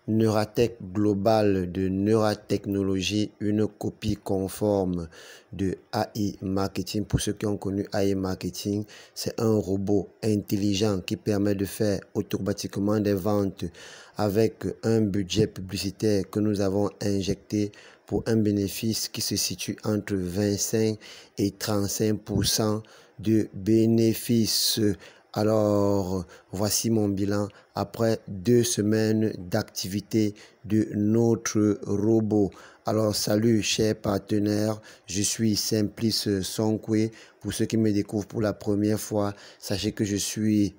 Neuratech Global de Neuratechnologie, une copie conforme de AI Marketing. Pour ceux qui ont connu AI Marketing, c'est un robot intelligent qui permet de faire automatiquement des ventes avec un budget publicitaire que nous avons injecté pour un bénéfice qui se situe entre 25 et 35% de bénéfices. Alors, voici mon bilan après 2 semaines d'activité de notre robot. Alors, salut chers partenaires, je suis Simplice Sonkwe. Pour ceux qui me découvrent pour la première fois, sachez que je suis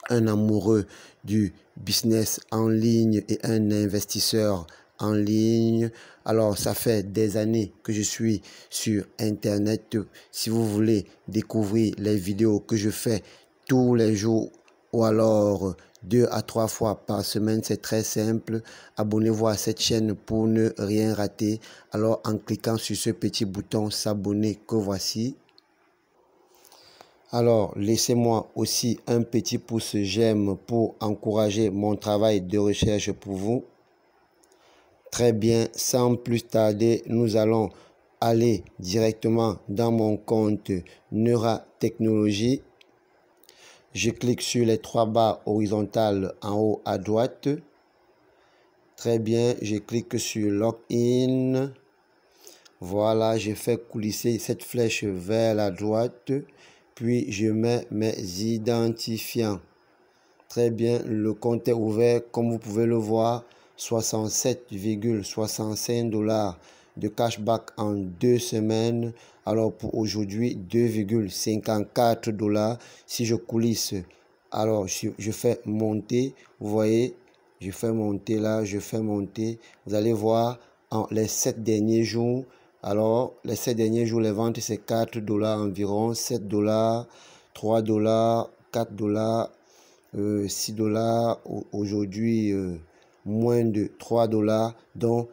un amoureux du business en ligne et un investisseur en ligne. Alors, ça fait des années que je suis sur Internet. Si vous voulez découvrir les vidéos que je fais tous les jours ou alors 2 à 3 fois par semaine, c'est très simple. Abonnez-vous à cette chaîne pour ne rien rater. Alors, en cliquant sur ce petit bouton s'abonner que voici. Alors, laissez-moi aussi un petit pouce j'aime pour encourager mon travail de recherche pour vous. Très bien, sans plus tarder, nous allons aller directement dans mon compte Neuratechnologie. Je clique sur les 3 barres horizontales en haut à droite. Très bien, je clique sur Login. Voilà, je fais coulisser cette flèche vers la droite. Puis je mets mes identifiants. Très bien, le compte est ouvert. Comme vous pouvez le voir, 67,65 $ de cashback en 2 semaines. Alors pour aujourd'hui, 2,54 $. Si je coulisse, alors je fais monter. Vous voyez, je fais monter là, je fais monter. Vous allez voir, en les 7 derniers jours, alors les 7 derniers jours, les ventes, c'est 4 $ environ, 7 $, 3 $, 4 $, 6 $. Aujourd'hui, moins de 3 $. Donc,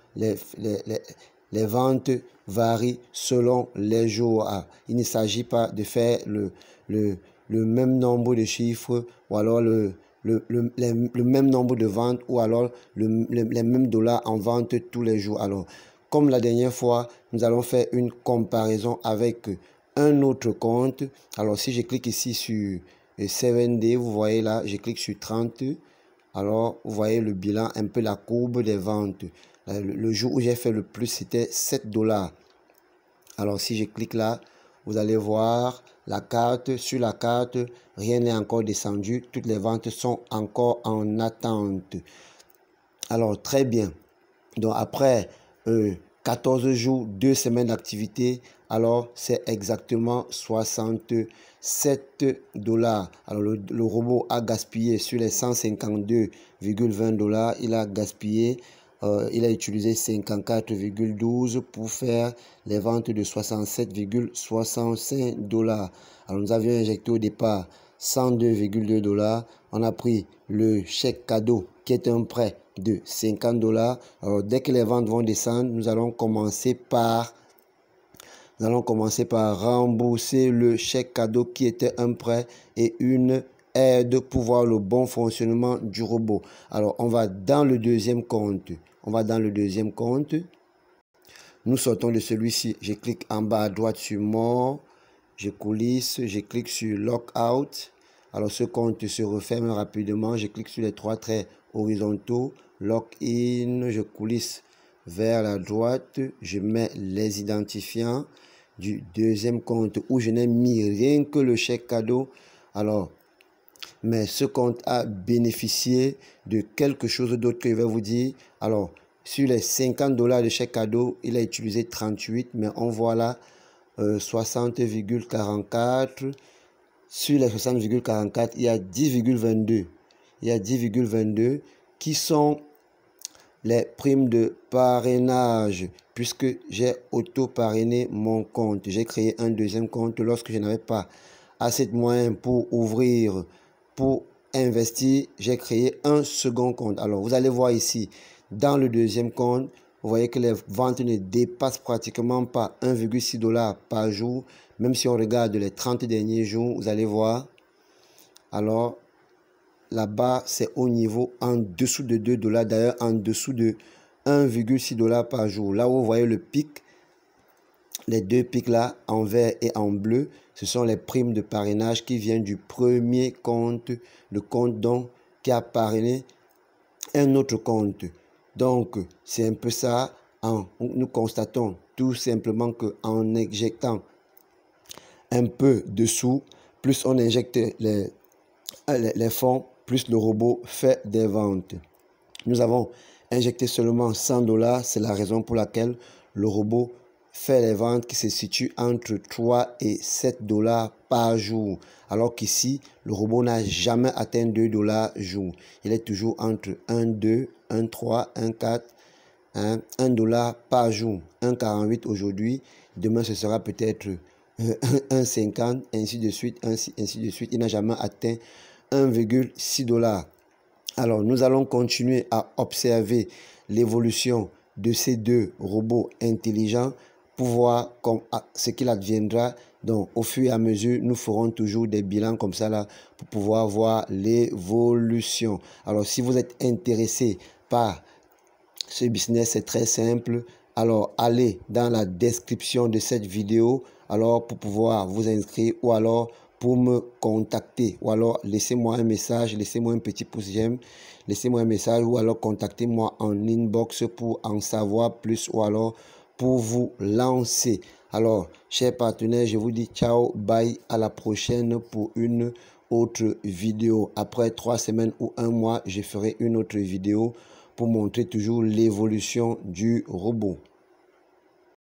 les ventes varient selon les jours. Il ne s'agit pas de faire le même nombre de chiffres ou alors le même nombre de ventes ou alors les mêmes dollars en vente tous les jours. Alors, comme la dernière fois, nous allons faire une comparaison avec un autre compte. Alors, si je clique ici sur 7D, vous voyez là, je clique sur 30. Alors, vous voyez le bilan, un peu la courbe des ventes. Le jour où j'ai fait le plus, c'était 7 $. Alors, si je clique là, vous allez voir la carte. Sur la carte, rien n'est encore descendu. Toutes les ventes sont encore en attente. Alors, très bien. Donc, après 14 jours, 2 semaines d'activité, alors c'est exactement 67 $. Alors, le robot a gaspillé sur les 152,20 $, il a gaspillé, il a utilisé 54,12 pour faire les ventes de 67,65 $. Alors, nous avions injecté au départ 102,2 $. On a pris le chèque cadeau qui est un prêt de 50 $. Alors, dès que les ventes vont descendre, nous allons commencer par rembourser le chèque cadeau qui était un prêt et une aide pour voir le bon fonctionnement du robot. Alors, on va dans le deuxième compte. Nous sortons de celui-ci. Je clique en bas à droite sur More. Je coulisse. Je clique sur Lockout. Alors, ce compte se referme rapidement. Je clique sur les 3 traits horizontaux. Login. Je coulisse vers la droite. Je mets les identifiants du deuxième compte où je n'ai mis rien que le chèque cadeau. Alors, mais ce compte a bénéficié de quelque chose d'autre que je vais vous dire. Alors, sur les 50 $ de chèque cadeau, il a utilisé 38, mais on voit là 60,44. Sur les 60,44, il y a 10,22. Il y a 10,22 qui sont les primes de parrainage, puisque j'ai auto-parrainé mon compte. J'ai créé un deuxième compte lorsque je n'avais pas assez de moyens pour ouvrir, pour investir. J'ai créé un second compte. Alors, vous allez voir ici, dans le deuxième compte, vous voyez que les ventes ne dépassent pratiquement pas 1,6 $ par jour. Même si on regarde les 30 derniers jours, vous allez voir. Alors, là-bas, c'est au niveau en dessous de 2 $, d'ailleurs en dessous de 1,6 $ par jour. Là où vous voyez le pic, les deux pics là, en vert et en bleu, ce sont les primes de parrainage qui viennent du premier compte, le compte donc qui a parrainé un autre compte. Donc, c'est un peu ça. Nous constatons tout simplement qu'en injectant un peu de sous, plus on injecte les fonds, plus le robot fait des ventes. Nous avons injecté seulement 100 $, c'est la raison pour laquelle le robot fait les ventes qui se situent entre 3 et 7 $ par jour. Alors qu'ici, le robot n'a jamais atteint 2 $ jour. Il est toujours entre 1,2, 1,3, 1,4, 1 $ par jour. 1,48 aujourd'hui. Demain, ce sera peut-être 1,50, ainsi de suite, ainsi de suite. Il n'a jamais atteint 1,6 $. Alors, nous allons continuer à observer l'évolution de ces deux robots intelligents pour voir ce qu'il adviendra. Donc, au fur et à mesure, nous ferons toujours des bilans comme ça là pour pouvoir voir l'évolution. Alors, si vous êtes intéressé par ce business, c'est très simple. Alors, allez dans la description de cette vidéo alors pour pouvoir vous inscrire ou alors pour me contacter ou alors laissez-moi un message, laissez-moi un petit pouce j'aime, laissez-moi un message ou alors contactez-moi en inbox pour en savoir plus ou alors pour vous lancer. Alors, chers partenaires, je vous dis ciao, bye, à la prochaine pour une autre vidéo. Après 3 semaines ou un mois, je ferai une autre vidéo pour montrer toujours l'évolution du robot.